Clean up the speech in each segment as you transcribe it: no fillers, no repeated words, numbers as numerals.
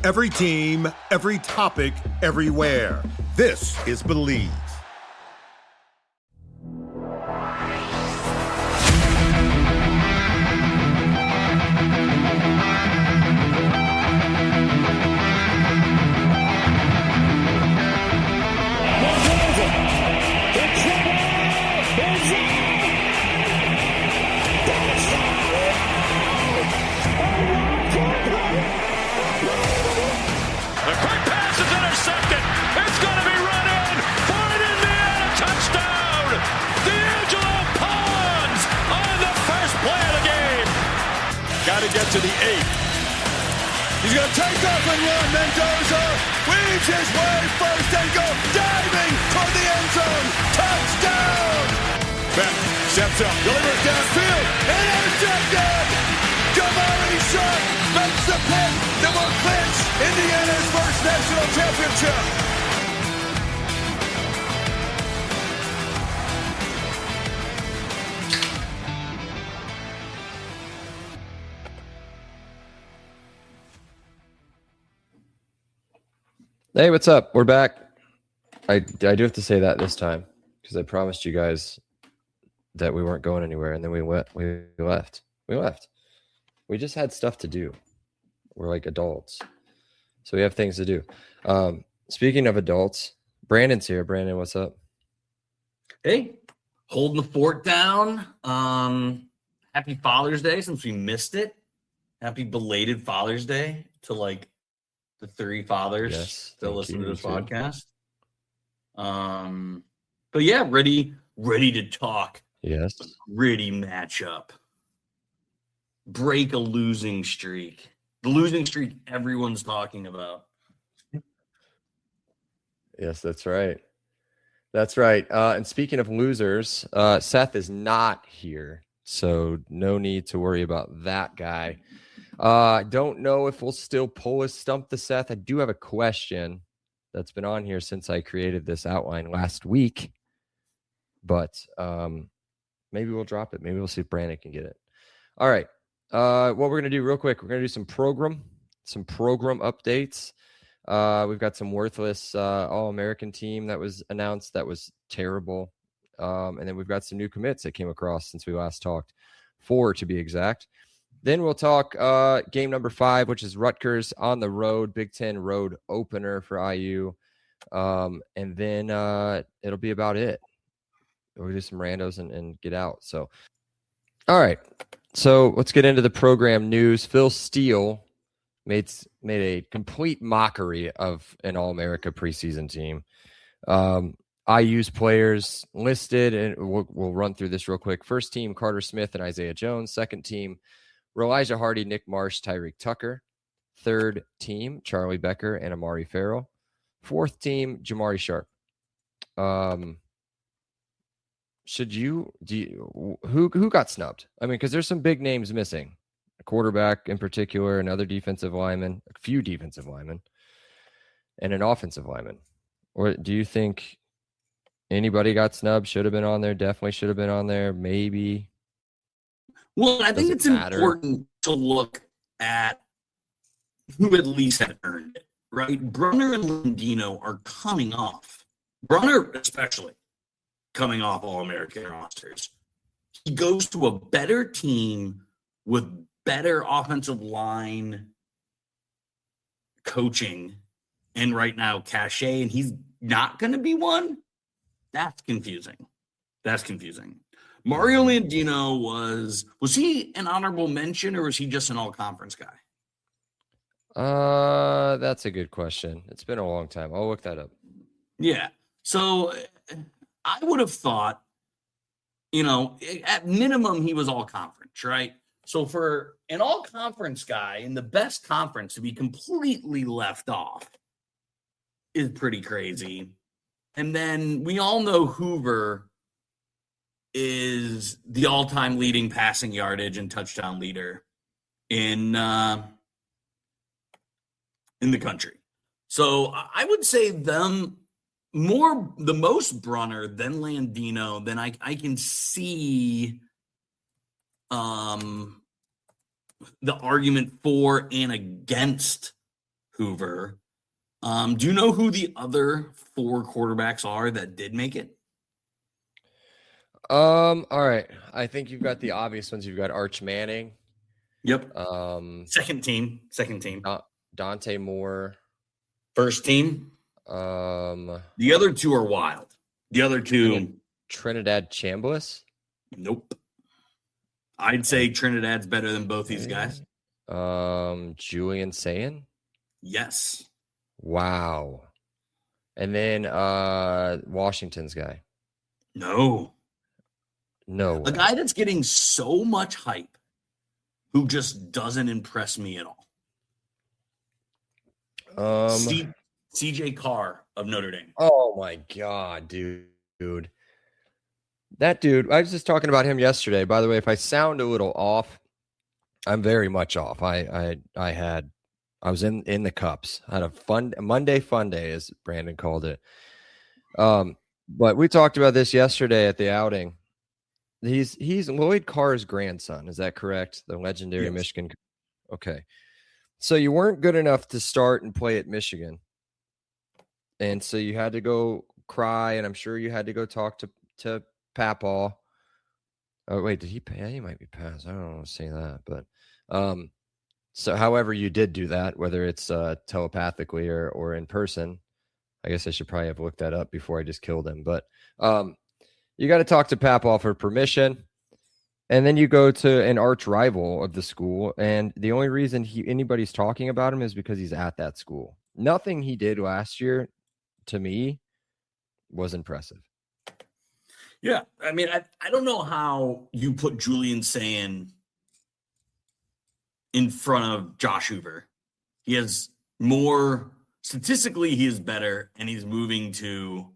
Every team, every topic, everywhere. This is Believe. Got to get to the 8. He's going to take off and run. Mendoza weaves his way first and goes diving toward the end zone. Touchdown! Beck steps up, delivers downfield, intercepted! Jamari Sharp makes the pick that will clinch Indiana's first national championship. Hey, what's up? We're back. I do have to say that this time because I promised you guys that we weren't going anywhere, and then we left. We just had stuff to do. We're like adults, so we have things to do. Speaking of adults, Brandon's here. Brandon, what's up? Hey, holding the fort down. Happy Father's Day since we missed it. Happy belated Father's Day to like the 3 fathers that listen to this podcast. But yeah, ready to talk. Yes. Gritty matchup. Break a losing streak. The losing streak everyone's talking about. Yes, that's right. That's right. And speaking of losers, Seth is not here, so no need to worry about that guy. I don't know if we'll still pull a stump to Seth. I do have a question that's been on here since I created this outline last week, but maybe we'll drop it. Maybe we'll see if Brandon can get it. All right. What we're going to do real quick, we're going to do some program updates. We've got some worthless All-American team that was announced that was terrible. And then we've got some new commits that came across since we last talked, 4 to be exact. Then we'll talk game number 5, which is Rutgers on the road, Big Ten road opener for IU. And then it'll be about it. We'll do some randos and get out. So, all right. So let's get into the program news. Phil Steele made a complete mockery of an All-America preseason team. IU's players listed, and we'll run through this real quick. First team, Carter Smith and Isaiah Jones. Second team, Elijah Hardy, Nick Marsh, Tyreek Tucker. Third team, Charlie Becker and Amari Farrell. Fourth team, Jamari Sharp. Who got snubbed? I mean, because there's some big names missing. A quarterback in particular, another defensive lineman, a few defensive linemen, and an offensive lineman. Or do you think anybody got snubbed? Should have been on there. Definitely should have been on there. Maybe. Well, I think it's important to look at who at least had earned it, right? Brunner and Landino are coming off. Brunner especially coming off All-American rosters. He goes to a better team with better offensive line coaching and right now cachet, and he's not going to be one. That's confusing. Mario Landino was he an honorable mention or was he just an all-conference guy? That's a good question. It's been a long time. I'll look that up. Yeah. So I would have thought, at minimum, he was all conference, right? So for an all conference guy in the best conference to be completely left off is pretty crazy. And then we all know Hoover is the all-time leading passing yardage and touchdown leader in the country. So I would say the most Brunner than Landino, then I can see the argument for and against Hoover. Do you know who the other 4 quarterbacks are that did make it? All right. I think you've got the obvious ones. You've got Arch Manning. Yep. Second team. Dante Moore. First team. The other 2 are wild. The other 2. Trinidad Chambliss. Nope. I'd say Trinidad's better than both these guys. Julian Sayin. Yes. Wow. And then Washington's guy. No. No. A guy that's getting so much hype who just doesn't impress me at all. CJ Carr of Notre Dame. Oh my God, dude. That dude, I was just talking about him yesterday. By the way, if I sound a little off, I'm very much off. I was in the cups. I had a Monday fun day, as Brandon called it. But we talked about this yesterday at the outing. He's Lloyd Carr's grandson. Is that correct? The legendary Yes. Michigan. Okay. So you weren't good enough to start and play at Michigan. And so you had to go cry, and I'm sure you had to go talk to Papaw. Oh, wait, did he pay? Yeah, he might be passed. I don't want to say that, but so however you did do that, whether it's telepathically or in person, I guess I should probably have looked that up before I just killed him. But you got to talk to Papaw for permission. And then you go to an arch rival of the school, and the only reason anybody's talking about him is because he's at that school. Nothing he did last year, to me, was impressive. Yeah, I mean, I don't know how you put Julian Sayin in front of Josh Hoover. He has more, statistically, he is better, and he's moving to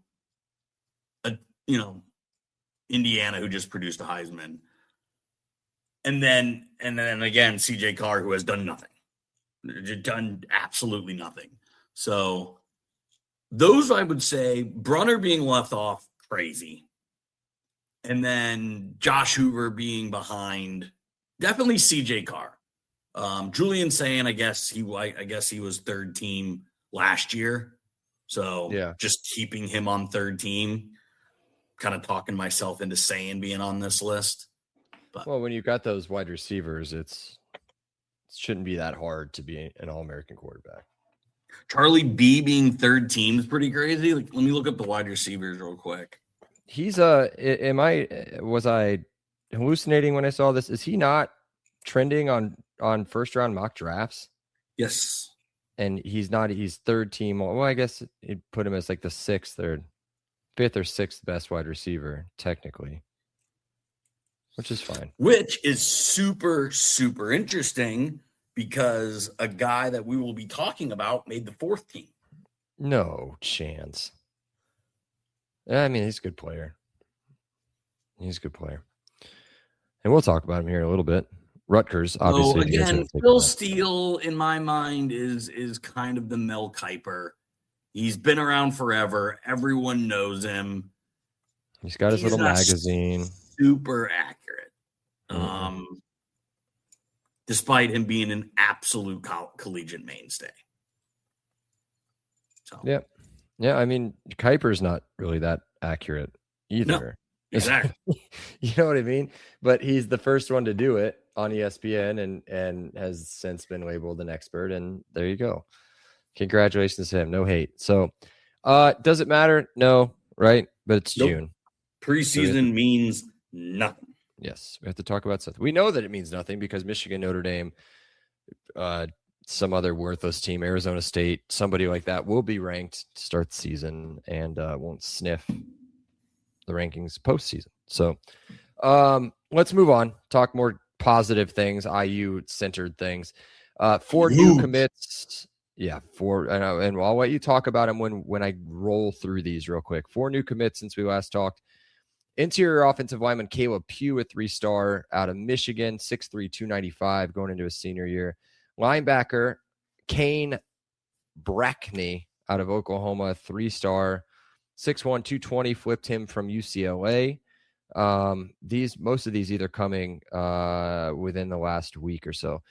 Indiana, who just produced a Heisman. And then again, CJ Carr, who has done nothing, done absolutely nothing. So those, I would say, Brunner being left off, crazy. And then Josh Hoover being behind, definitely CJ Carr. Julian Sayin, I guess he was third team last year. So yeah, just keeping him on third team, kind of talking myself into Sayin being on this list. But, well, when you've got those wide receivers, it shouldn't be that hard to be an All-American quarterback. Charlie B being third team is pretty crazy. Like, let me look up the wide receivers real quick. He's was I hallucinating when I saw this? Is he not trending on first round mock drafts? Yes. And he's third team. Well, I guess it put him as like the fifth or sixth best wide receiver, technically, which is fine. Which is super, super interesting because a guy that we will be talking about made the fourth team. No chance. I mean, he's a good player. And we'll talk about him here in a little bit. Rutgers, obviously. Again, Phil Steele, in my mind, is kind of the Mel Kiper. He's been around forever. Everyone knows him. He's got his little magazine. Super accurate. Despite him being an absolute collegiate mainstay. So. Yep. Yeah, I mean, Kuiper's not really that accurate either. No, exactly. You know what I mean? But he's the first one to do it on ESPN and has since been labeled an expert. And there you go. Congratulations to him. No hate. So does it matter? No, right? But it's June. Preseason means nothing. Yes, we have to talk about something. We know that it means nothing because Michigan, Notre Dame, some other worthless team, Arizona State, somebody like that will be ranked to start the season and won't sniff the rankings postseason. So let's move on. Talk more positive things, IU-centered things. 4 new commits. Yeah, 4. And I'll let you talk about them when I roll through these real quick. 4 new commits since we last talked. Interior offensive lineman Caleb Pugh, a 3-star out of Michigan, 6'3", 295, going into his senior year. Linebacker Kane Brackney out of Oklahoma, 3-star, 6'1", 220, flipped him from UCLA. Most of these either coming within the last week or so.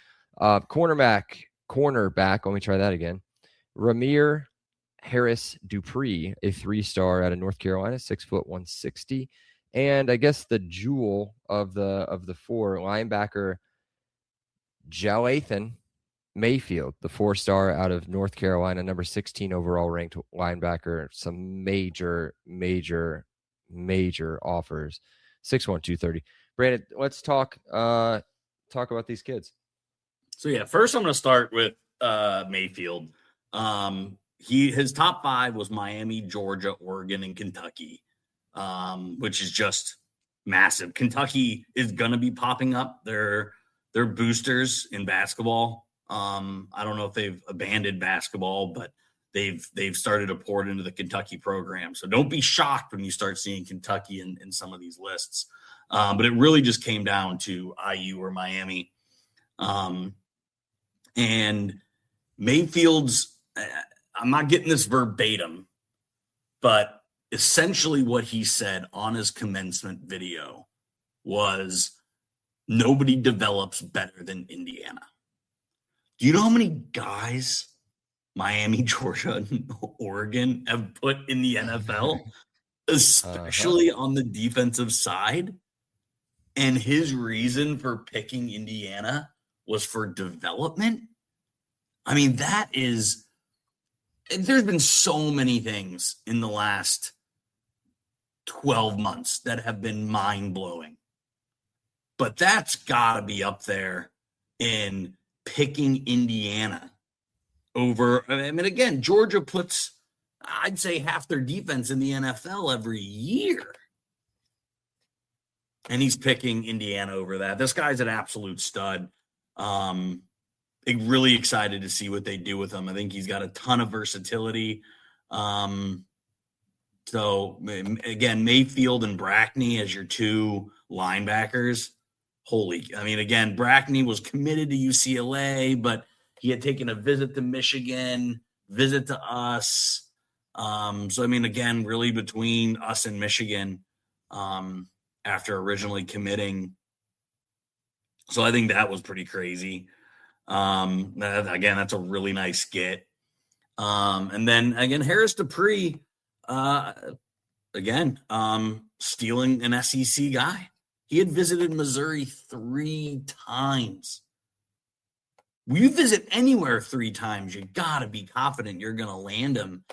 Cornerback, let me try that again. Ramir Harris Dupree, a 3-star out of North Carolina, 6 foot 160. And I guess the jewel of the 4, linebacker Jalathan Mayfield, the 4-star out of North Carolina, number 16 overall ranked linebacker. Some major offers. 6'1", 230. Brandon, let's talk about these kids. So yeah, first I'm going to start with Mayfield. His top 5 was Miami, Georgia, Oregon, and Kentucky, which is just massive. Kentucky is going to be popping up. They're boosters in basketball. I don't know if they've abandoned basketball, but they've started to pour it into the Kentucky program. So don't be shocked when you start seeing Kentucky in some of these lists. But it really just came down to IU or Miami. And Mayfield's, I'm not getting this verbatim, but essentially what he said on his commencement video was, nobody develops better than Indiana. Do you know how many guys Miami, Georgia, and Oregon have put in the NFL, especially on the defensive side? And his reason for picking Indiana was for development. I mean, there's been so many things in the last 12 months that have been mind-blowing. But that's got to be up there in picking Indiana over. I mean, again, Georgia puts, I'd say, half their defense in the NFL every year. And he's picking Indiana over that. This guy's an absolute stud. Really excited to see what they do with him. I think he's got a ton of versatility. So, again, Mayfield and Brackney as your 2 linebackers. Again, Brackney was committed to UCLA, but he had taken a visit to Michigan, visit to us. Again, really between us and Michigan, after originally committing. So I think that was pretty crazy. That's a really nice get. And then again, Harris Dupree, stealing an SEC guy. He had visited Missouri 3 times. When you visit anywhere 3 times, you got to be confident you're going to land him.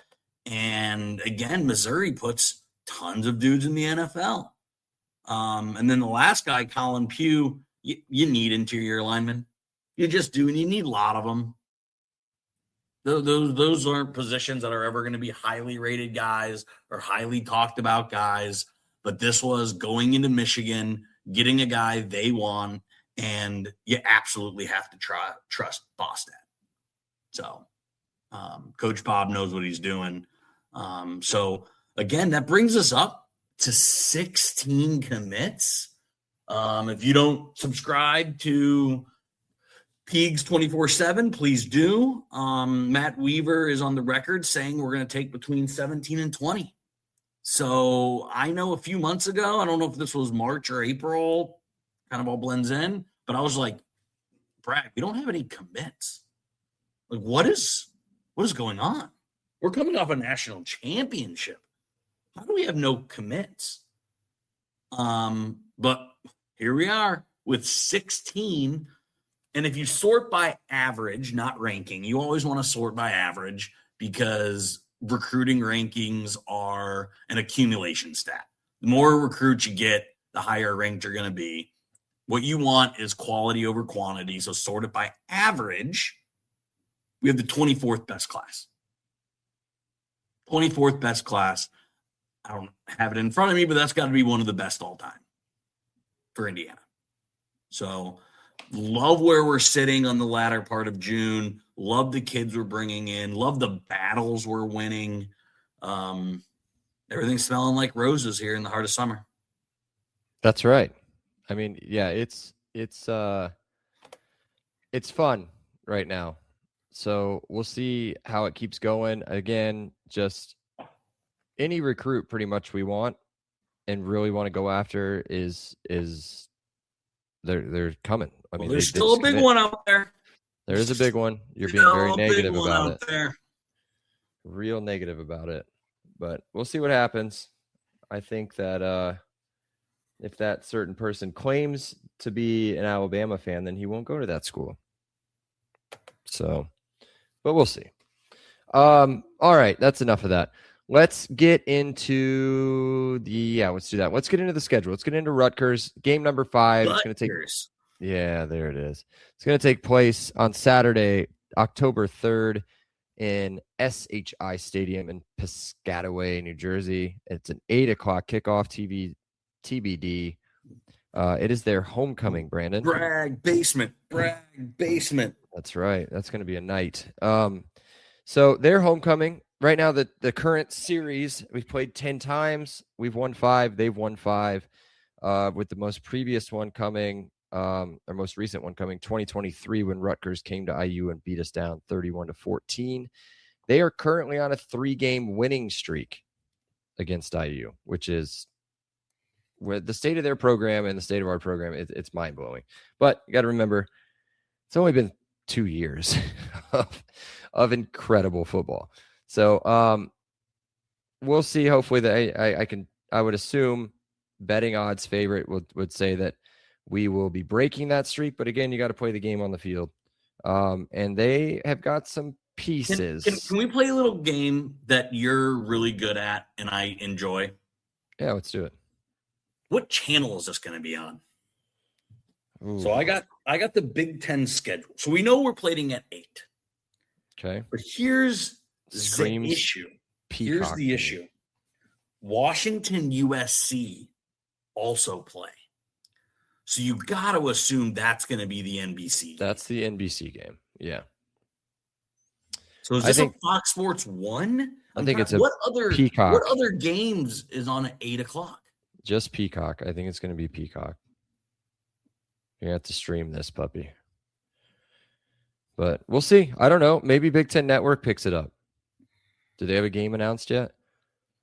And again, Missouri puts tons of dudes in the NFL. And then the last guy, Colin Pugh, you need interior linemen. You just do, and you need a lot of them. Those aren't positions that are ever going to be highly rated guys or highly talked about guys. But this was going into Michigan, getting a guy they want, and you absolutely have to trust Boston. So Coach Bob knows what he's doing. So, again, that brings us up to 16 commits. If you don't subscribe to Peegs 24/7, please do. Matt Weaver is on the record saying we're going to take between 17 and 20. So I know a few months ago, I don't know if this was March or April, kind of all blends in, but I was like, Bragg, we don't have any commits. Like, what is going on? We're coming off a national championship. How do we have no commits? But here we are with 16. And if you sort by average, not ranking, you always want to sort by average because recruiting rankings are an accumulation stat. The more recruits you get, the higher ranked you're going to be. What you want is quality over quantity. So sort it by average, we have the 24th best class. 24th best class. I don't have it in front of me, but that's got to be one of the best all time for Indiana. So love where we're sitting on the latter part of June. Love the kids we're bringing in. Love the battles we're winning. Everything's smelling like roses here in the heart of summer. That's right. I mean, yeah, it's fun right now. So we'll see how it keeps going. Again, just any recruit pretty much we want and really want to go after is they're coming. I mean, there's still a big one out there. There is a big one. You're being very negative about it. There. real negative about it. But we'll see what happens. I think that if that certain person claims to be an Alabama fan, then he won't go to that school. So, but we'll see. All right, that's enough of that. Let's get into let's do that. Let's get into the schedule. Let's get into Rutgers. Game number 5. It's going to take. Yeah, there it is. It's going to take place on Saturday, October 3rd in SHI Stadium in Piscataway, New Jersey. It's an 8:00 kickoff. TBD. It is their homecoming, Brandon. Bragg basement. That's right. That's going to be a night. So their homecoming. Right now, the current series, we've played 10 times. We've won 5. They've won 5. With the most previous one coming, our most recent one coming, 2023, when Rutgers came to IU and beat us down 31-14. They are currently on a 3-game winning streak against IU, which is where the state of their program and the state of our program, it's mind-blowing. But you got to remember, it's only been 2 years of incredible football. So we'll see. Hopefully that I would assume betting odds favorite would say that we will be breaking that streak. But again, you got to play the game on the field. And they have got some pieces. Can we play a little game that you're really good at and I enjoy? Yeah, let's do it. What channel is this going to be on? Ooh. So I got the Big Ten schedule. So we know we're playing at 8. Okay. But here's Screams the issue. Peacock. Here's the issue. Washington, USC also play. So you got to assume that's going to be the NBC game. That's the NBC game. Yeah. So is this a Fox Sports 1? I think it's a Peacock. What other games is on at 8:00? Just Peacock. I think it's going to be Peacock. You have to stream this puppy. But we'll see. I don't know. Maybe Big Ten Network picks it up. Do they have a game announced yet?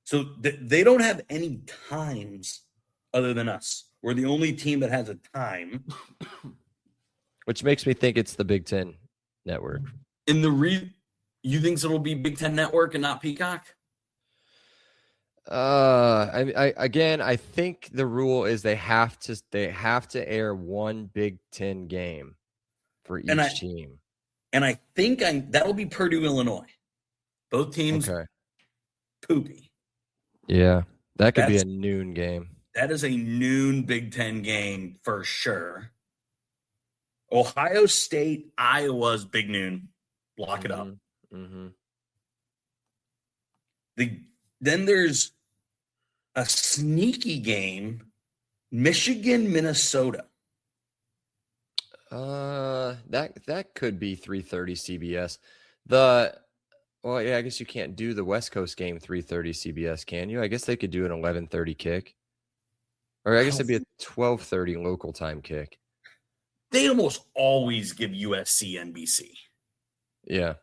So they don't have any times other than us. We're the only team that has a time. Which makes me think it's the Big Ten Network. You think it'll be Big Ten Network and not Peacock? I think the rule is they have to air one Big Ten game for each team. And I think that'll be Purdue, Illinois. Both teams poopy. Yeah, that could be a noon game. That is a noon Big Ten game for sure. Ohio State, Iowa's big noon. Lock it up. Mm-hmm. Then there's a sneaky game, Michigan, Minnesota. That could be 3:30 CBS. I guess you can't do the West Coast game 3:30 CBS, can you? I guess they could do an 11:30 kick. Or I guess it'd be a 12:30 local time kick. They almost always give USC NBC. Yeah.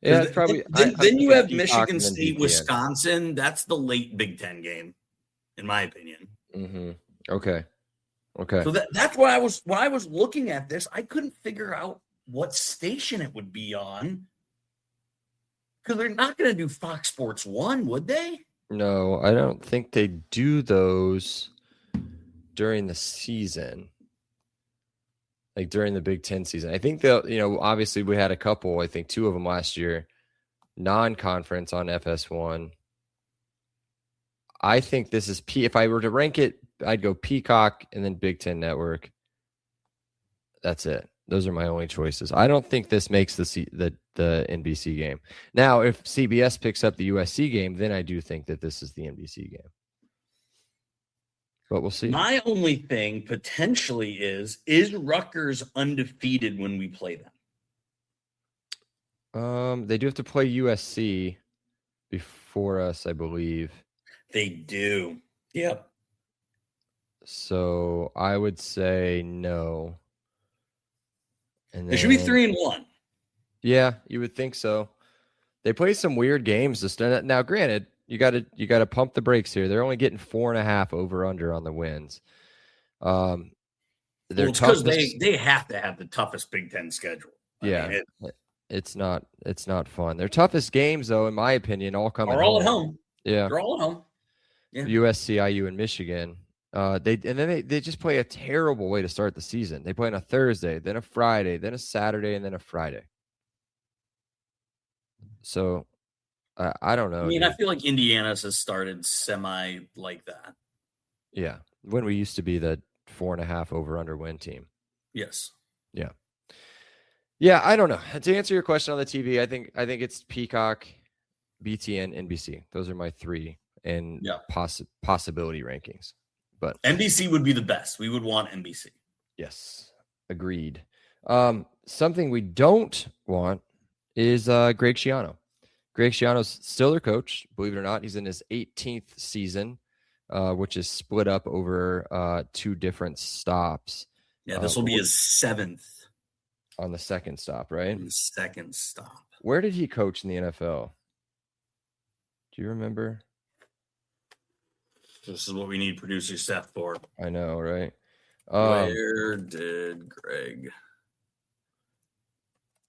Yeah, it's probably. Then you have Michigan State, Wisconsin. That's the late Big Ten game, in my opinion. Mm-hmm. Okay. So that's why when I was looking at this, I couldn't figure out what station it would be on, because they're not going to do Fox Sports 1, would they? No, I don't think they do those during the season. Like during the Big Ten season. I think obviously we had a couple, I think 2 of them last year, non-conference on FS1. I think this is if I were to rank it, I'd go Peacock and then Big Ten Network. That's it. Those are my only choices. I don't think this makes the NBC game. Now, if CBS picks up the USC game, then I do think that this is the NBC game. But we'll see. My only thing potentially is Rutgers undefeated when we play them? They do have to play USC before us, I believe. They do. Yep. So I would say no. And they should be 3-1. Yeah, you would think so. They play some weird games this time. Now, granted, you got to pump the brakes here. They're only getting 4.5 over under on the wins. They're tough because they have to have the toughest Big Ten schedule. Yeah, It's not fun. Their toughest games, though, in my opinion, all come Are all at home. Yeah, they're all at home. Yeah. USC, IU, and Michigan. They just play a terrible way to start the season. They play on a Thursday, then a Friday, then a Saturday, and then a Friday. So I don't know. I mean, dude. I feel like Indiana's has started semi like that. Yeah, when we used to be the 4.5 over/under win team. Yes. Yeah. Yeah, I don't know. To answer your question on the TV, I think it's Peacock, BTN, NBC. Those are my 3 and possibility rankings. But NBC would be the best. We would want NBC. Yes, agreed. Something we don't want is Greg Schiano. Greg Schiano's still their coach, believe it or not. He's in his 18th season, which is split up over 2 different stops. Yeah, this will be his 7th. On the second stop, right? On the second stop. Where did he coach in the NFL? Do you remember? This is what we need producer Seth for. I know, right? Where did Greg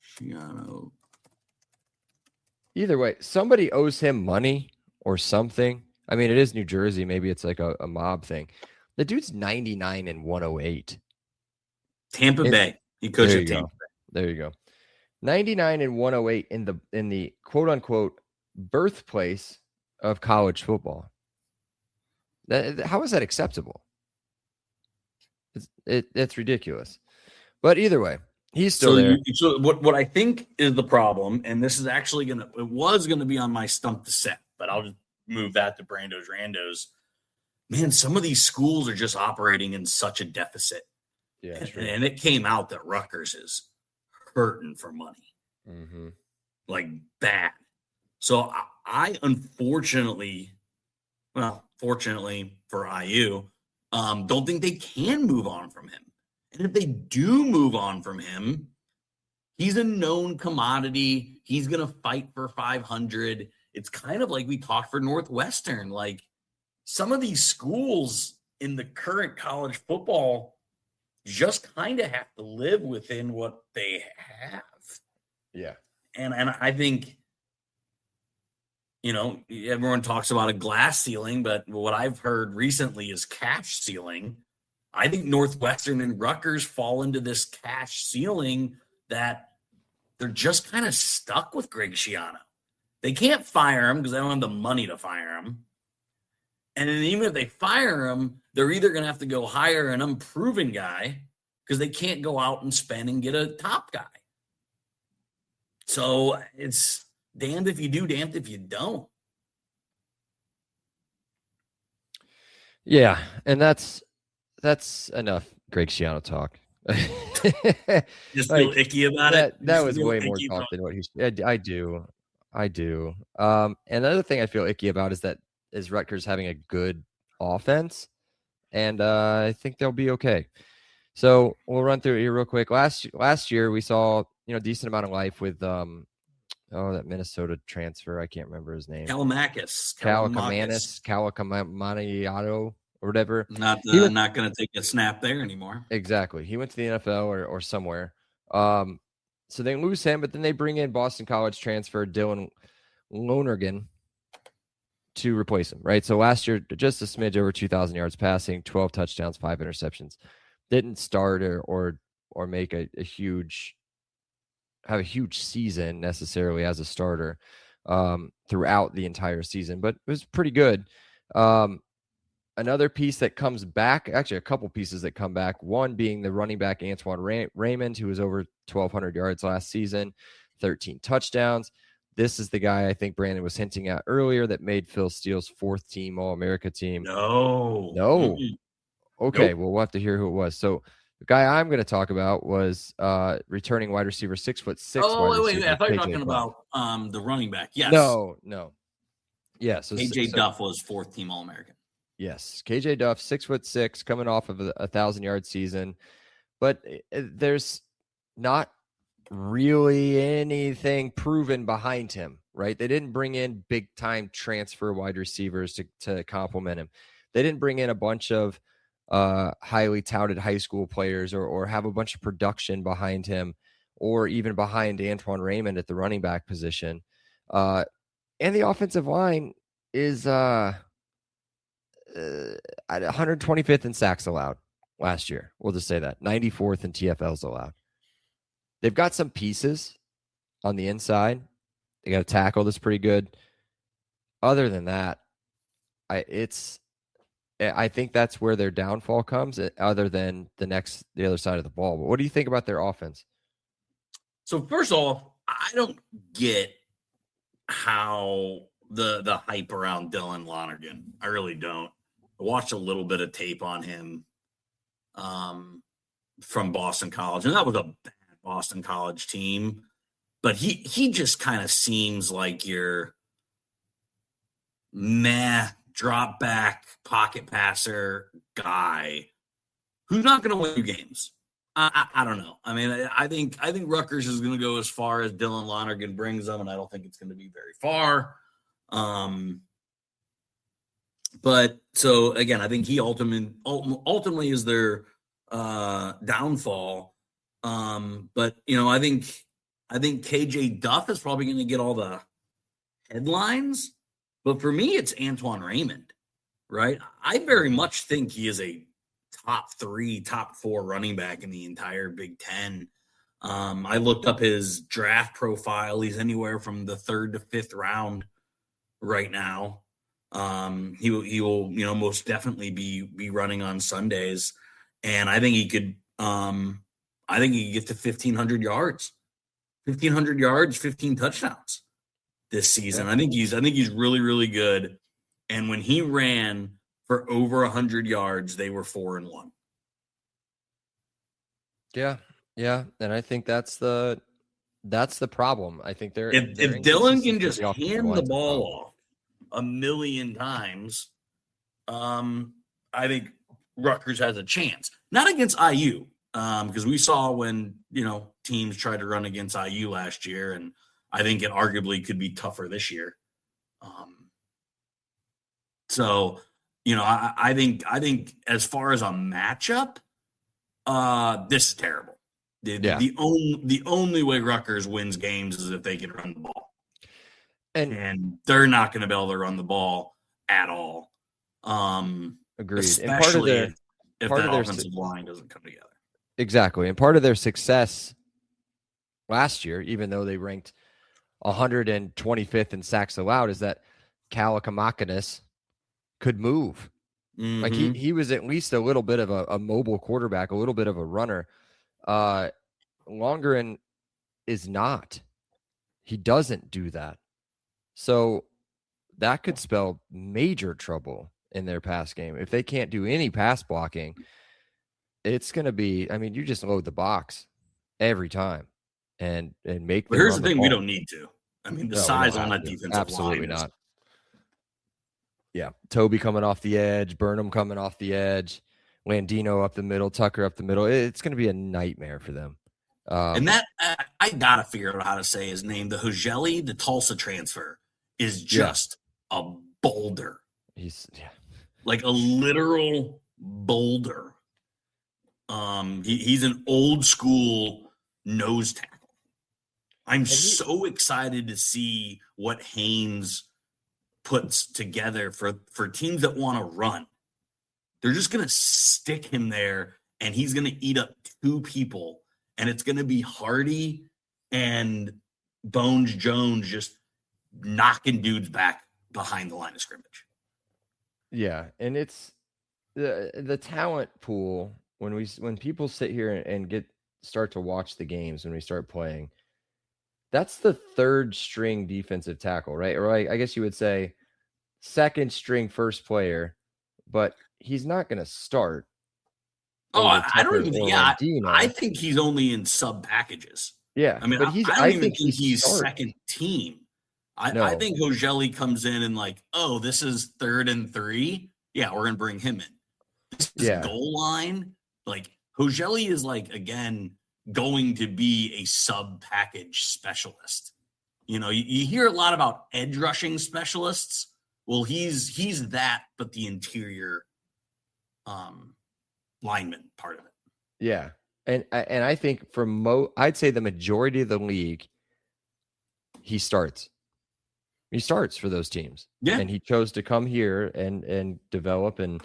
Schiano? Either way, somebody owes him money or something. I mean, it is New Jersey. Maybe it's like a mob thing. The dude's 99 and 108. Tampa Bay. He coached at Tampa Bay. There you go. 99 and 108 in the quote unquote birthplace of college football. How is that acceptable? It's ridiculous. But either way, he's still there. So what I think is the problem, and this is actually it was gonna be on my stump to set, but I'll just move that to Brando's Randos. Man, some of these schools are just operating in such a deficit. Yeah, and it came out that Rutgers is hurting for money, like bad. So I unfortunately, fortunately for IU, don't think they can move on from him. And if they do move on from him, he's a known commodity. He's going to fight for 500. It's kind of like we talked for Northwestern. Like some of these schools in the current college football just kind of have to live within what they have. Yeah. And I think, everyone talks about a glass ceiling, but what I've heard recently is cash ceiling. I think Northwestern and Rutgers fall into this cash ceiling that they're just kind of stuck with Greg Schiano. They can't fire him because they don't have the money to fire him. And then even if they fire him, they're either going to have to go hire an unproven guy because they can't go out and spend and get a top guy. So it's damned if you do, damned if you don't. Yeah, and that's enough Greg Schiano talk. Just feel icky about it? That was way more talk than what he should. I do. And another thing I feel icky about is Rutgers having a good offense, and I think they'll be okay. So we'll run through it here real quick. Last year we saw decent amount of life with that Minnesota transfer. I can't remember his name. Kalimakis or whatever. Not going to take a snap there anymore. Exactly. He went to the NFL or somewhere. So they lose him, but then they bring in Boston College transfer Dylan Lonergan to replace him, right? So last year, just a smidge over 2,000 yards passing, 12 touchdowns, 5 interceptions. Didn't start or make a huge season necessarily as a starter throughout the entire season, but it was pretty good. Another piece that comes back, actually a couple pieces that come back, one being the running back Antoine Raymond, who was over 1,200 yards last season, 13 touchdowns. This is the guy I think Brandon was hinting at earlier that made Phil Steele's 4th team All-America team. No. Mm-hmm. Okay, nope. Well, we'll have to hear who it was. So the guy I'm going to talk about was returning wide receiver, 6'6". Oh, wait. I thought you were talking about the running back. Yes. No. Yeah. So KJ Duff was 4th team All-American. Yes. KJ Duff, 6'6", coming off of a 1,000-yard season. But there's not really anything proven behind him, right? They didn't bring in big-time transfer wide receivers to complement him. They didn't bring in a bunch of highly touted high school players or have a bunch of production behind him or even behind Antoine Raymond at the running back position. And the offensive line is at 125th in sacks allowed last year. We'll just say that. 94th in TFLs allowed. They've got some pieces on the inside. They got a tackle that's pretty good. Other than that, I think that's where their downfall comes, other than the other side of the ball. But what do you think about their offense? So first off, I don't get how the hype around Dylan Lonergan. I really don't. I watched a little bit of tape on him from Boston College, and that was a bad Boston College team. But he just kind of seems like your drop back pocket passer guy who's not going to win you games. I don't know. I mean, I think Rutgers is going to go as far as Dylan Lonergan brings them, and I don't think it's going to be very far. But so again, I think he ultimately is their downfall. But I think KJ Duff is probably going to get all the headlines. But for me, it's Antoine Raymond, right? I very much think he is a top 3, top 4 running back in the entire Big Ten. I looked up his draft profile. He's anywhere from the 3rd to 5th round right now. He will most definitely be running on Sundays, and I think he could get to 1,500 yards, 15 touchdowns this season. Yeah. I think he's really, really good. And when he ran for over 100 yards, they were 4-1. Yeah. And I think that's the problem. I think if Dylan can just hand the ball off a million times, I think Rutgers has a chance. Not against IU, because we saw when teams tried to run against IU last year, and I think it arguably could be tougher this year. I think as far as a matchup, this is terrible. The only way Rutgers wins games is if they can run the ball, and they're not going to be able to run the ball at all. Agreed. Especially if that offensive line doesn't come together. Exactly, and part of their success last year, even though they ranked 125th in sacks allowed, is that Kalakamakis could move. Mm-hmm. Like he was at least a little bit of a mobile quarterback, a little bit of a runner. Longerin is not. He doesn't do that. So that could spell major trouble in their pass game. If they can't do any pass blocking, it's going to be, you just load the box every time and make. But here's the thing: we don't need to. Size on that defensive line. Absolutely not. Yeah, Toby coming off the edge, Burnham coming off the edge, Landino up the middle, Tucker up the middle. It's going to be a nightmare for them. And that I gotta figure out how to say his name. The Hugeli, the Tulsa transfer, is just a boulder. He's like a literal boulder. He's an old school nose tackle. I'm so excited to see what Haynes puts together for teams that want to run. They're just going to stick him there, and he's going to eat up 2 people, and it's going to be Hardy and Bones Jones just knocking dudes back behind the line of scrimmage. Yeah, and it's the talent pool when people sit here and start to watch the games when we start playing. That's the 3rd string defensive tackle, right? Or I guess you would say 2nd string first player, but he's not going to start. Oh, I don't even. Yeah, I think he's only in sub packages. Yeah, I don't even think he's second team. I think Hugeli comes in and this is 3rd and 3. Yeah, we're gonna bring him in. This is goal line. Hugeli is again going to be a sub package specialist. You hear a lot about edge rushing specialists. Well, he's that, but the interior lineman part of it. Yeah. And I think I'd say the majority of the league, he starts for those teams. Yeah. And he chose to come here and develop and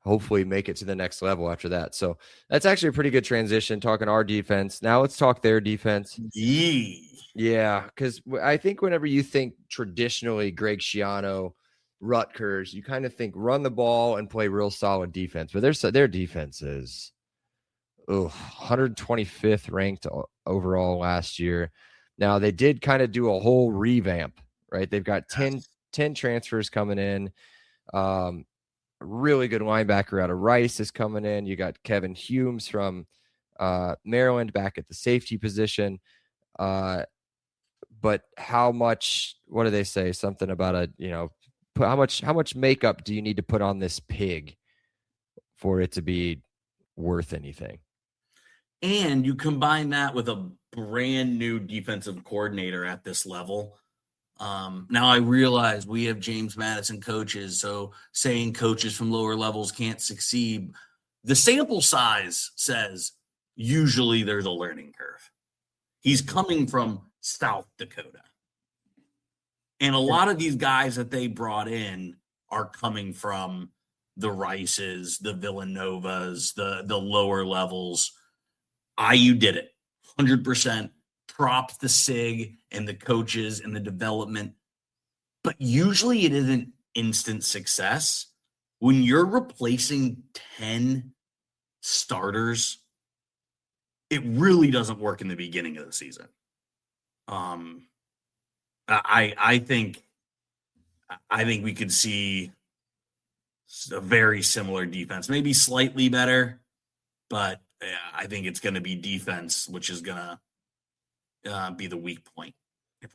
hopefully make it to the next level after that. So that's actually a pretty good transition, talking our defense. Now let's talk their defense. Yeah, because I think whenever you think traditionally Greg Schiano, Rutgers, you kind of think run the ball and play real solid defense. But their defense is 125th ranked overall last year. Now, they did kind of do a whole revamp, right? They've got 10 transfers coming in. Really good linebacker out of Rice is coming in. You got Kevin Humes from Maryland back at the safety position. But how much, what do they say? Something about how much makeup do you need to put on this pig for it to be worth anything? And you combine that with a brand new defensive coordinator at this level. Now I realize we have James Madison coaches, so saying coaches from lower levels can't succeed. The sample size says usually there's a learning curve. He's coming from South Dakota. And a lot of these guys that they brought in are coming from the Rices, the Villanovas, the lower levels. IU did it 100%. Props the SIG and the coaches and the development. But usually it isn't instant success. When you're replacing 10 starters, it really doesn't work in the beginning of the season. I think we could see a very similar defense, maybe slightly better, but I think it's going to be defense, which is going to be the weak point if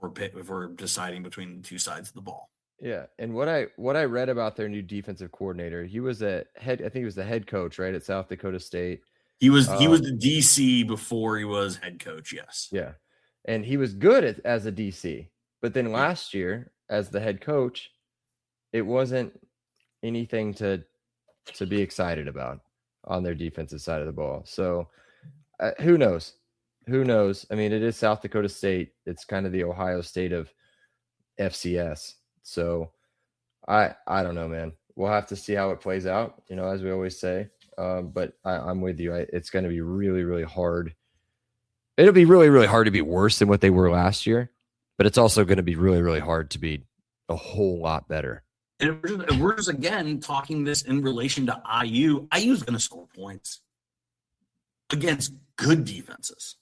we're deciding between the two sides of the ball. Yeah, and what I read about their new defensive coordinator, he was I think he was the head coach, right, at South Dakota State. He was the DC before he was head coach. Yes. Yeah, and he was good as a DC, but then last year as the head coach, it wasn't anything to be excited about on their defensive side of the ball. So who knows? Who knows? I mean, it is South Dakota State. It's kind of the Ohio State of FCS. So I don't know, man. We'll have to see how it plays out, as we always say. But I'm with you. It's going to be really, really hard. It'll be really, really hard to be worse than what they were last year. But it's also going to be really, really hard to be a whole lot better. And we're just again talking this in relation to IU. IU is going to score points against good defenses.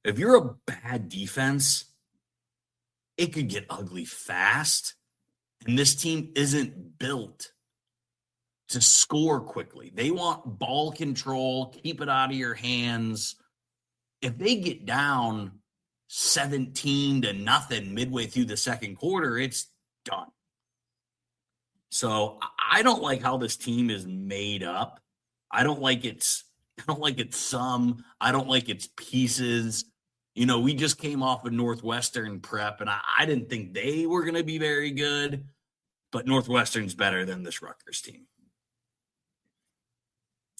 If you're a bad defense, it could get ugly fast. And this team isn't built to score quickly. They want ball control, keep it out of your hands. If they get down 17-0 midway through the second quarter, it's done. So I don't like how this team is made up. I don't like its sum. I don't like its pieces. We just came off of Northwestern prep, and I didn't think they were going to be very good, but Northwestern's better than this Rutgers team.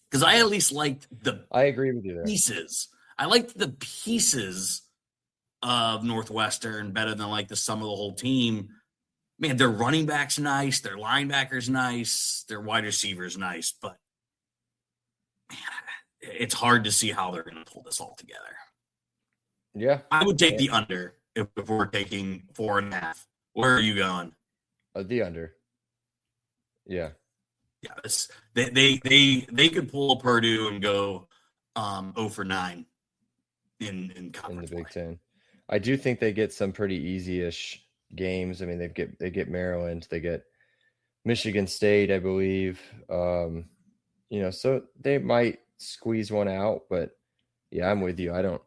Because I at least liked I agree with you there. Pieces. I liked the pieces of Northwestern better than like the sum of the whole team. Man, their running back's nice, their linebackers nice, their wide receivers nice, but man, it's hard to see how they're going to pull this all together. Yeah. I would take the under if we're taking 4.5. Where are you going? The under. Yeah. Yeah. They could pull a Purdue and go 0-9 in conference in the Big play. Ten. I do think they get some pretty easy-ish games. I mean, they get Maryland, they get Michigan State, I believe. So they might squeeze one out, but yeah, I'm with you. I don't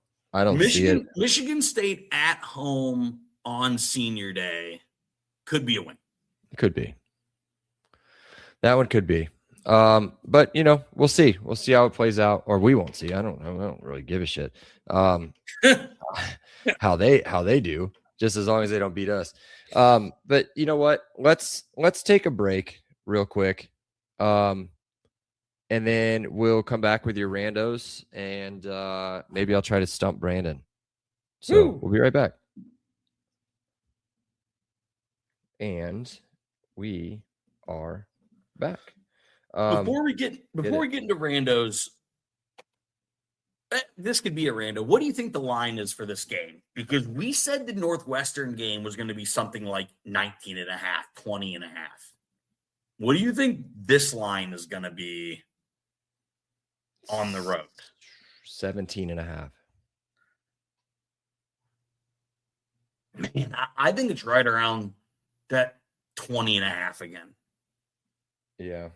see it. Michigan State at home on Senior Day could be a win. Could be. That one could be. But we'll see. We'll see how it plays out, or we won't see. I don't really give a shit. How they do, just as long as they don't beat us. But you know what? Let's take a break real quick. and then we'll come back with your randos, and maybe I'll try to stump Brandon. So we'll be right back. And we are back. Before we get into randos, this could be a rando. What do you think the line is for this game? Because we said the Northwestern game was going to be something like 19 and a half, 20 and a half. What do you think this line is going to be on the road? 17 and a half. Man, I think it's right around that 20 and a half again. Yeah.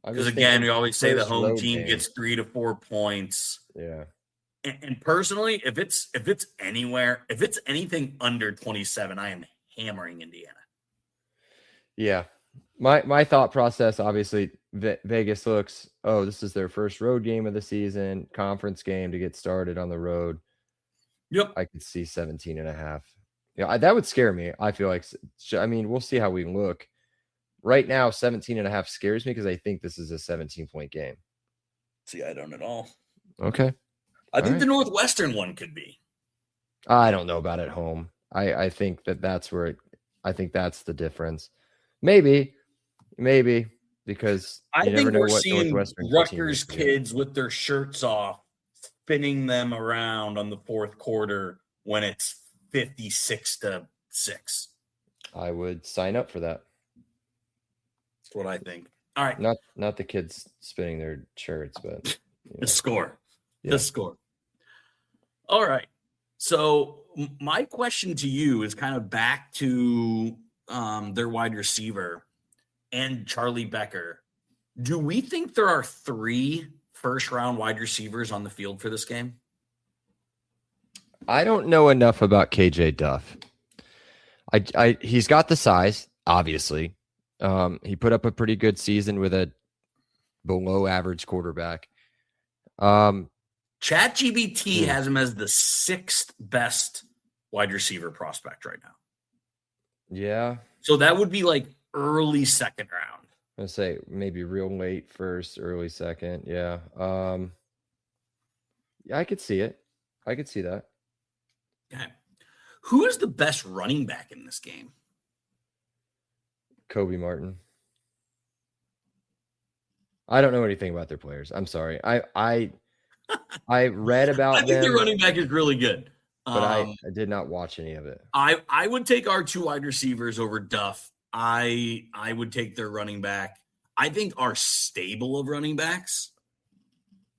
Because again, we always say the home team gets 3 to 4 points. Yeah. And personally, if it's anything under 27, I am hammering Indiana. Yeah. My thought process, obviously, Vegas looks, this is their first road game of the season, conference game to get started on the road. Yep. I could see 17 and a half. Yeah, that would scare me. I feel like, we'll see how we look. Right now, 17 and a half scares me because I think this is a 17-point game. See, I don't at all. Okay. I think the Northwestern one could be. I don't know about at home. I think that's where I think that's the difference. Maybe because I think we're seeing Rutgers kids with their shirts off, spinning them around on the fourth quarter when it's 56-6. I would sign up for that. That's what I think. All right. Not the kids spinning their shirts, but the score. Yeah. The score. All right. So my question to you is kind of back to their wide receiver and Charlie Becker. Do we think there are 3 first-round wide receivers on the field for this game? I don't know enough about KJ Duff. He's got the size, obviously. He put up a pretty good season with a below-average quarterback. ChatGPT has him as the 6th best wide receiver prospect right now. Yeah. So that would be like early second round. I'm going to say maybe real late first, early second. Yeah. Yeah, I could see it. I could see that. Okay. Who is the best running back in this game? Kobe Martin. I don't know anything about their players. I'm sorry. I read about them. I think their running back is really good. But I did not watch any of it. I would take our 2 wide receivers over Duff. I would take their running back. I think our stable of running backs,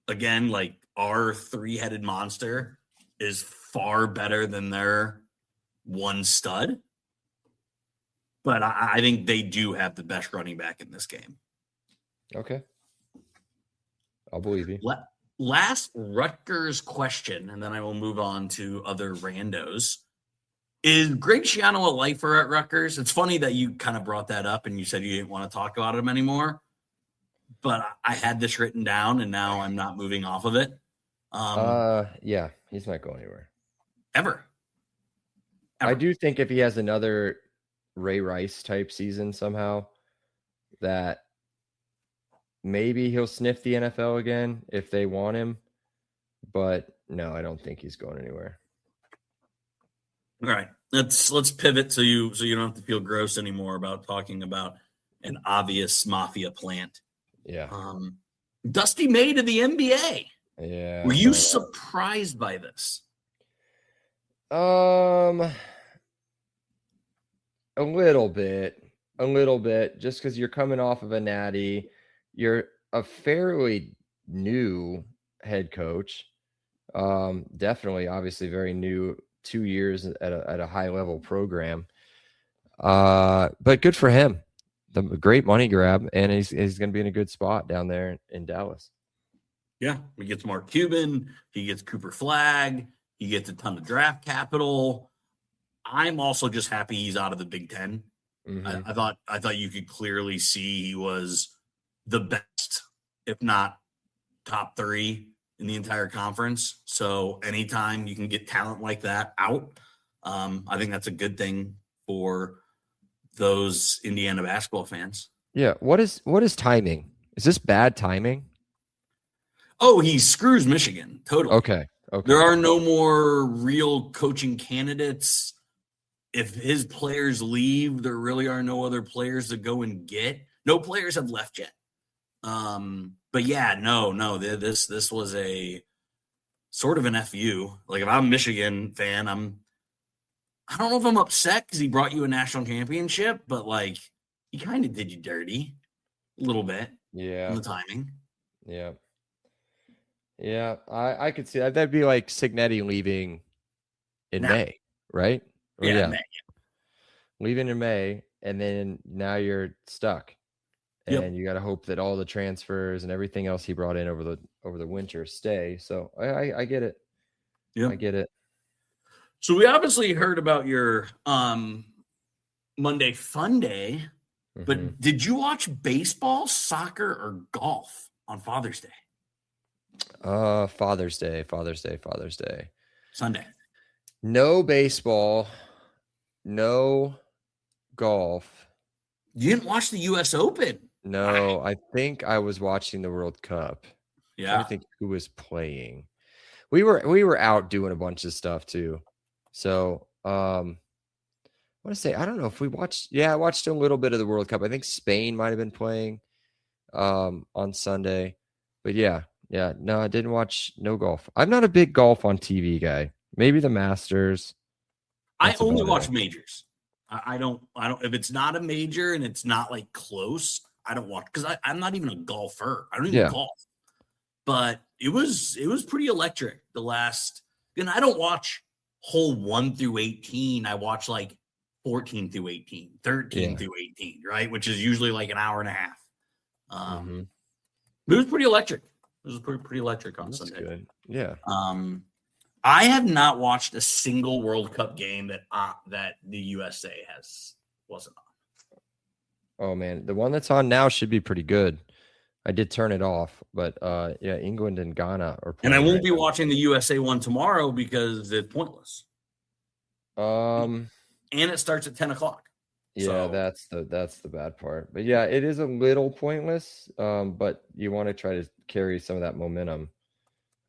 again, like our 3-headed monster, is far better than their one stud. But I think they do have the best running back in this game. Okay. I'll believe you. Last Rutgers question, and then I will move on to other randos. Is Greg Schiano a lifer at Rutgers? It's funny that you kind of brought that up and you said you didn't want to talk about him anymore. But I had this written down, and now I'm not moving off of it. Yeah, he's not going anywhere. Ever. I do think if he has another Ray Rice type season somehow, that maybe he'll sniff the NFL again if they want him. But no, I don't think he's going anywhere. All right. Let's pivot so you don't have to feel gross anymore about talking about an obvious mafia plant. Yeah. Dusty May to the NBA. Yeah. Were you surprised by this? A little bit, just because you're coming off of a natty. You're a fairly new head coach. Definitely, obviously very new, 2 years at a high level program. But good for him. The great money grab, and he's going to be in a good spot down there in Dallas. Yeah, he gets Mark Cuban, he gets Cooper Flagg, he gets a ton of draft capital. I'm also just happy he's out of the Big Ten. Mm-hmm. I thought you could clearly see he was the best, if not top 3 in the entire conference. So anytime you can get talent like that out, I think that's a good thing for those Indiana basketball fans. Yeah. What is timing? Is this bad timing? Oh, he screws Michigan. Totally. Okay. There are no more real coaching candidates. If his players leave, there really are no other players to go and get. No players have left yet. But yeah, no. This was a sort of an FU. Like if I'm a Michigan fan, I don't know if I'm upset because he brought you a national championship, but like he kind of did you dirty a little bit. Yeah. On the timing. Yeah. Yeah, I could see that. That'd be like Signetti leaving in May, right? May. Leaving in May, and then now you're stuck, and you got to hope that all the transfers and everything else he brought in over the winter stay. So I get it. Yeah, I get it. So we obviously heard about your Monday Fun Day, but did you watch baseball, soccer, or golf on Father's Day? Father's Day. Sunday. No baseball, no golf. You didn't watch the U.S. Open? No, I think I was watching the World Cup. Yeah. I think who was playing. We were out doing a bunch of stuff too. So I want to say, I don't know if we watched. Yeah, I watched a little bit of the World Cup. I think Spain might have been playing on Sunday. But yeah, no, I didn't watch no golf. I'm not a big golf on TV guy. Maybe the Masters. I only watch majors. I don't if it's not a major and it's not like close, I don't watch because I'm not even a golfer. I don't even golf. But it was pretty electric the last, and I don't watch hole 1 through 18. I watch like 14 through 18, 13 through 18, right? Which is usually like an hour and a half. It was pretty electric. It was pretty electric on Sunday. Good. Yeah. I have not watched a single World Cup game that the USA wasn't on. Oh man, the one that's on now should be pretty good. I did turn it off, but England and Ghana are playing. And I won't be watching the USA one tomorrow because it's pointless. And it starts at 10:00. Yeah, that's the bad part. But yeah, it is a little pointless. But you want to try to carry some of that momentum,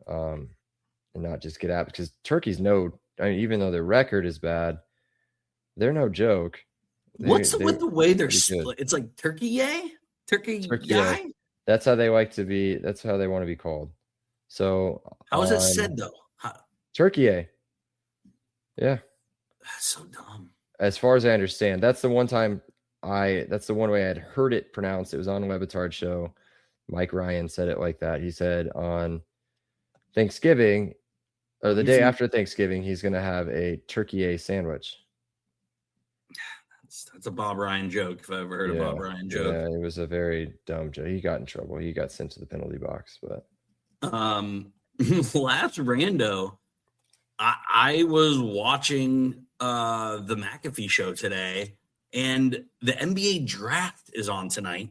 and not just get out because Turkey's even though their record is bad, they're no joke. What's with the way they're split? It's like Turkey yay? Turkey yay? That's how they like to be. That's how they want to be called. So how is it said though? Turkey yay. Yeah. That's so dumb. As far as I understand, that's the one way I'd heard it pronounced. It was on a Levitard show. Mike Ryan said it like that. He said on Thanksgiving or the day after Thanksgiving, he's going to have a turkey sandwich. That's a Bob Ryan joke. If I ever heard a Bob Ryan joke. Yeah, it was a very dumb joke. He got in trouble. He got sent to the penalty box. But last rando, I was watching the McAfee show today, and the NBA draft is on tonight.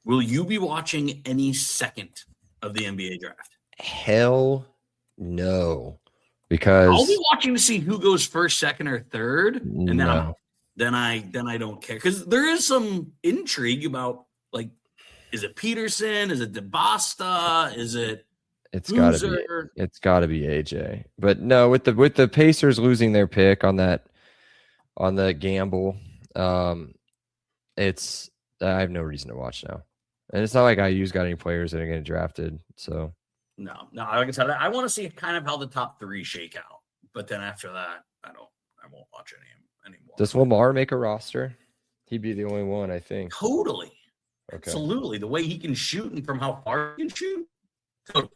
Will you be watching any second of the NBA draft? Hell no, because I'll be watching to see who goes first, second, or third, and then I don't care because there is some intrigue about like, is it Peterson? Is it DeBasta? Is it? It's got to be AJ. But no, with the Pacers losing their pick on the gamble, I have no reason to watch now. And it's not like IU's got any players that are getting drafted. So no, like I said, I want to see kind of how the top 3 shake out. But then after that, I won't watch any anymore. Does Lamar make a roster? He'd be the only one, I think. Totally. Okay. Absolutely. The way he can shoot and from how far he can shoot. Totally.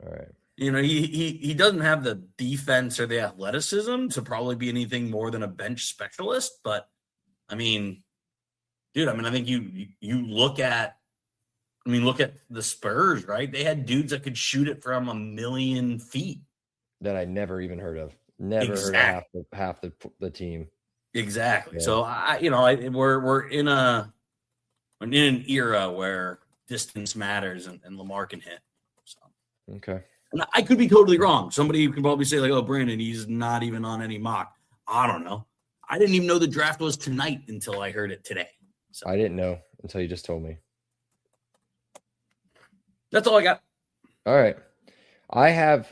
All right. You know, he doesn't have the defense or the athleticism to probably be anything more than a bench specialist. But I mean, dude, I think you look at the Spurs, right? They had dudes that could shoot it from 1,000,000 feet. That I never even heard of. Never heard of half the team. Exactly. Yeah. So we're in an era where distance matters and Lamar can hit. So. Okay. And I could be totally wrong. Somebody can probably say like, "Oh, Brandon, he's not even on any mock." I don't know. I didn't even know the draft was tonight until I heard it today. So. I didn't know until you just told me. That's all I got. All right. I have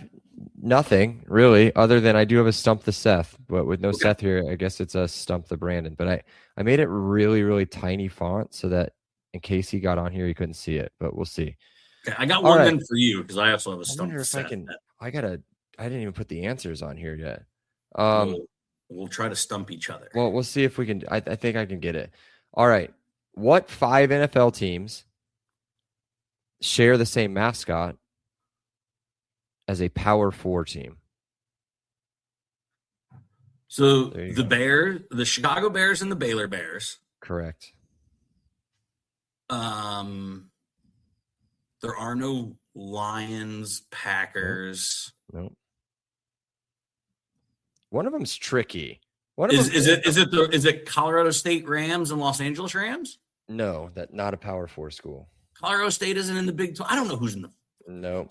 nothing really other than I do have a stump the Seth, but with no Seth here, I guess it's a stump the Brandon. But I made it really, really tiny font so that in case he got on here, he couldn't see it, but we'll see. Okay, I got one then for you because I also have a stump the Seth. I didn't even put the answers on here yet. We'll try to stump each other. Well, we'll see if we can. I think I can get it. All right. What 5 NFL teams share the same mascot as a Power 4 team? So the Chicago Bears and the Baylor Bears. Correct. There are no Lions, Packers. Nope. One of them's tricky. Is it Colorado State Rams and Los Angeles Rams? No, not a Power 4 school. Colorado State isn't in the Big 12. I don't know who's in the Big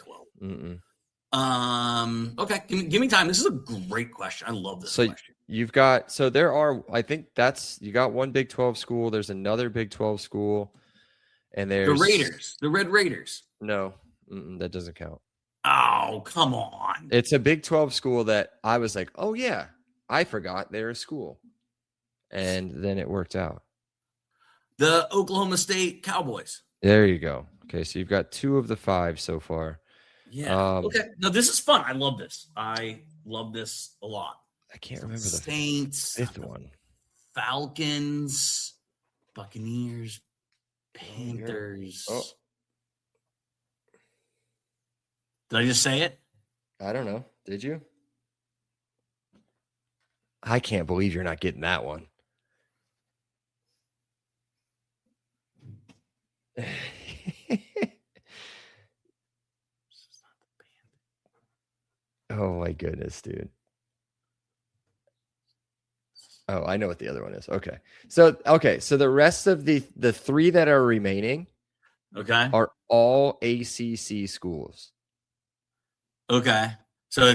12. Okay, give me time. This is a great question. I love this question. You've got there are, I think you got one Big 12 school. There's another Big 12 school, and there's the Raiders, the Red Raiders. No, that doesn't count. Oh, come on. It's a Big 12 school that I was like, oh yeah, I forgot they're a school, and then it worked out. The Oklahoma State Cowboys. There you go. Okay, so you've got 2 of the 5 so far. Yeah. Okay. No, this is fun. I love this. I love this a lot. I can't remember the Saints, 5th one. Falcons, Buccaneers, Panthers. Oh. Did I just say it? I don't know. Did you? I can't believe you're not getting that one. Oh my goodness, dude. Oh, I know what the other one is. Okay. So the rest of the 3 that are remaining are all ACC schools. Okay. So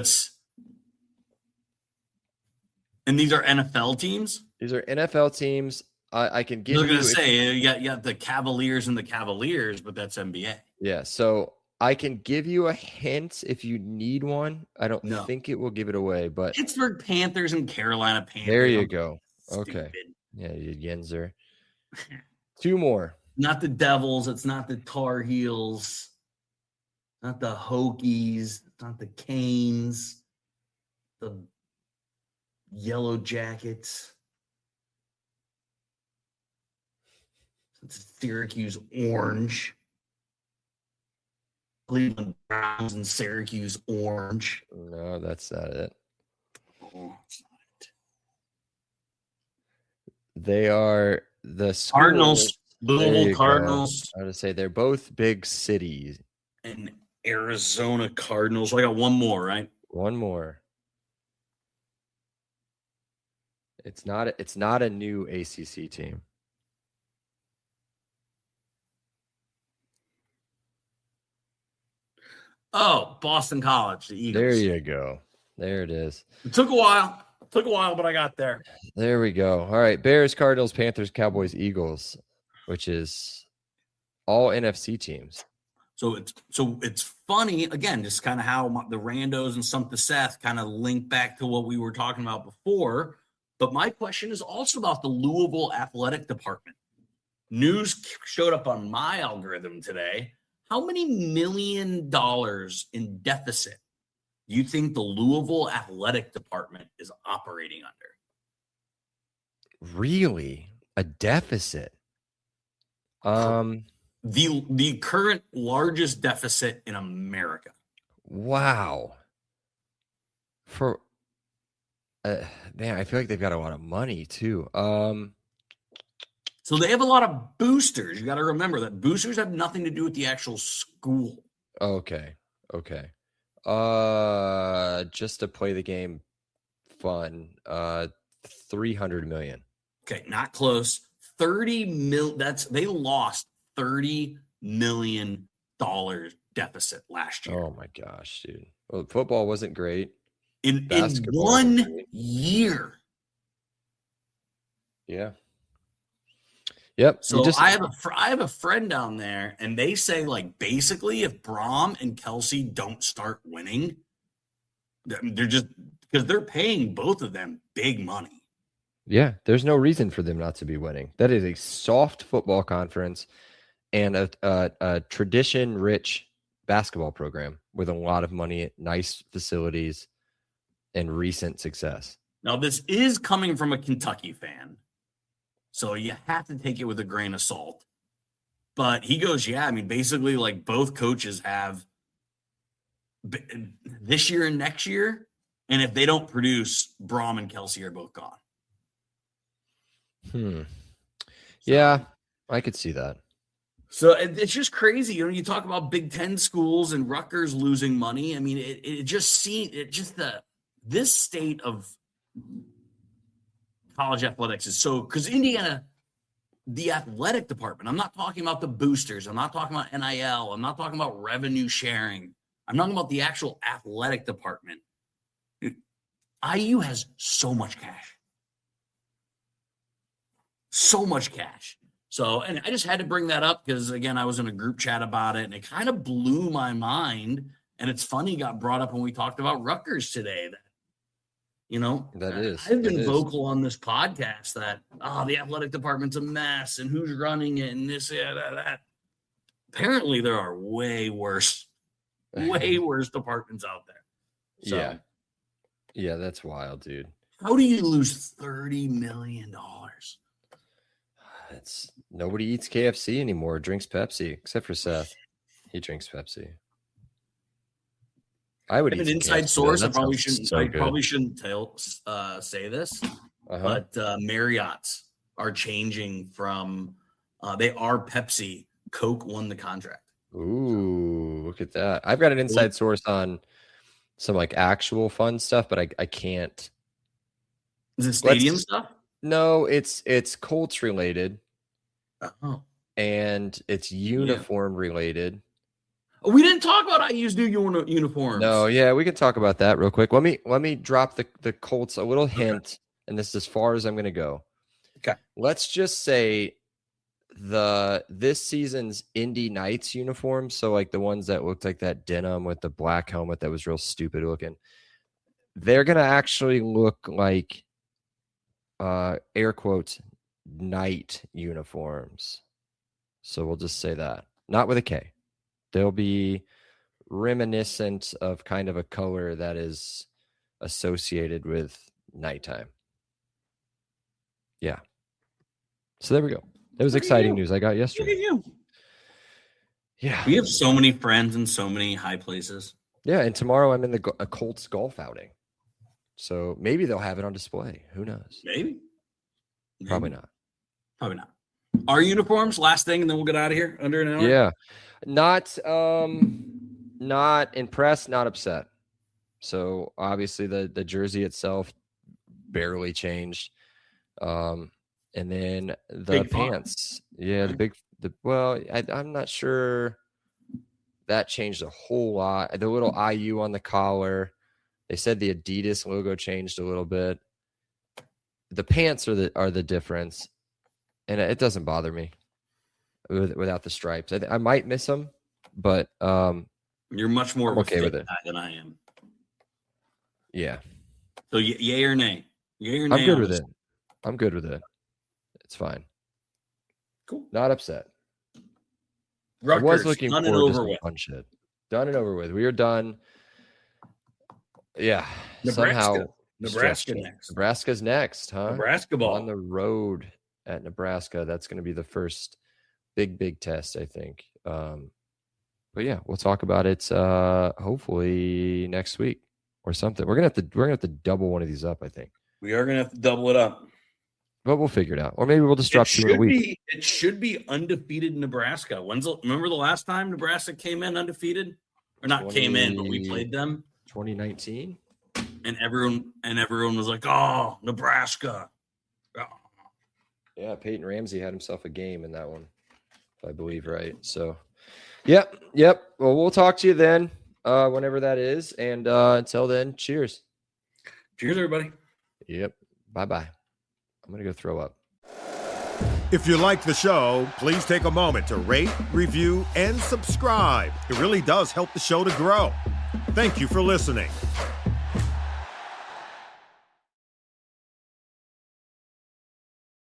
and these are NFL teams? These are NFL teams. I can give you. I was going to say, you got the Cavaliers and the Cavaliers, but that's NBA. Yeah. So I can give you a hint if you need one. I don't think it will give it away, but Pittsburgh Panthers and Carolina Panthers. There you go. Stupid. Okay. Yeah, you Yenzer. 2 more. Not the Devils. It's not the Tar Heels. Not the Hokies. Not the Canes. The Yellow Jackets. It's Syracuse Orange. Cleveland Browns and Syracuse Orange. No, that's not it. Oh, it's not it. They are the schools. Cardinals. Louisville Cardinals. I would say they're both big cities. And Arizona Cardinals. So I got one more, right? One more. It's not a new ACC team. Oh, Boston College, the Eagles. There you go. There it is. It took a while. But I got there. There we go. All right. Bears, Cardinals, Panthers, Cowboys, Eagles, which is all NFC teams. So it's funny, again, just kind of how the randos and Stump the Seth kind of link back to what we were talking about before. But my question is also about the Louisville Athletic Department. News showed up on my algorithm today. How many $1 million in deficit do you think the Louisville Athletic Department is operating under? Really? A deficit? The current largest deficit in America. Wow. For man, I feel like they've got a lot of money too. So they have a lot of boosters. You got to remember that boosters have nothing to do with the actual school. Okay. Just to play the game fun, 300 million. Okay, not close. 30 mil. They lost $30 million deficit last year. Oh my gosh, dude. Well, football wasn't great. In 1 year. Yeah. Yep. So I have a friend down there, and they say, like, basically if Braum and Kelsey don't start winning, they're just because they're paying both of them big money. Yeah, there's no reason for them not to be winning. That is a soft football conference and a tradition-rich basketball program with a lot of money, nice facilities, and recent success. Now, this is coming from a Kentucky fan, so you have to take it with a grain of salt. But he goes, yeah, I mean, basically, like, both coaches have this year and next year, and if they don't produce, Braum and Kelsey are both gone. Yeah, I could see that. So it's just crazy. You know, you talk about Big Ten schools and Rutgers losing money. I mean, this state of college athletics is so, because Indiana, the athletic department, I'm not talking about the boosters. I'm not talking about NIL. I'm not talking about revenue sharing. I'm talking about the actual athletic department. IU has so much cash. So much cash. So, and I just had to bring that up because, again, I was in a group chat about it, and it kind of blew my mind. And it's funny, it got brought up when we talked about Rutgers today. That, you know, I've been vocal on this podcast that, the athletic department's a mess, and who's running it, and this, that. Apparently, there are way worse departments out there. So, yeah, that's wild, dude. How do you lose $30 million? It's nobody eats KFC anymore, drinks Pepsi, except for Seth. He drinks Pepsi. I would eat an inside KFC, source. though. I probably shouldn't say this, but Marriott's are changing from they are Pepsi. Coke won the contract. Ooh, look at that! I've got an inside source on some like actual fun stuff, but I can't. Is it stadium stuff? No, it's Colts related. Oh. And it's uniform related. We didn't talk about IU's new uniforms. No, yeah, we can talk about that real quick. Let me drop the Colts a little hint, and this is as far as I'm going to go. Okay. Let's just say this season's Indy Knights uniform, so like the ones that looked like that denim with the black helmet that was real stupid looking, they're going to actually look like air quotes night uniforms. So we'll just say that. Not with a K. They'll be reminiscent of kind of a color that is associated with nighttime. Yeah. So there we go. That was exciting news I got yesterday. Look at you. Yeah. We have so many friends in so many high places. Yeah, and tomorrow I'm in a Colts golf outing. So maybe they'll have it on display. Who knows? Maybe. Probably not. Probably not. Our uniforms, last thing, and then we'll get out of here under an hour. Yeah. Not impressed, not upset. So obviously the jersey itself barely changed. And then the big pants. Yeah, I'm not sure that changed a whole lot. The little IU on the collar. They said the Adidas logo changed a little bit. The pants are the difference, and it doesn't bother me without the stripes. I might miss them, but you're much more okay with it than I am. Yeah. So yay or nay? Yay or nay? I'm good with it. I'm good with it. It's fine. Cool. Not upset. Rutgers, I was looking done forward and to over some with. fun shit. Done and over with. We are done. Yeah. Nebraska next. Nebraska's next, huh? Nebraska ball. On the road at Nebraska. That's going to be the first big test, I think. But yeah, we'll talk about it hopefully next week or something. We're gonna have to double one of these up, I think. We are gonna have to double it up. But we'll figure it out. Or maybe we'll just drop 2 in a week. It should be undefeated Nebraska. Remember the last time Nebraska came in undefeated? Or not came in, but we played them? 2019. And everyone was like, "Oh, Nebraska." Oh. Yeah, Peyton Ramsey had himself a game in that one, if I believe right. So, yep. Well, we'll talk to you then, whenever that is. And until then, cheers. Cheers, everybody. Yep. Bye-bye. I'm going to go throw up. If you like the show, please take a moment to rate, review, and subscribe. It really does help the show to grow. Thank you for listening.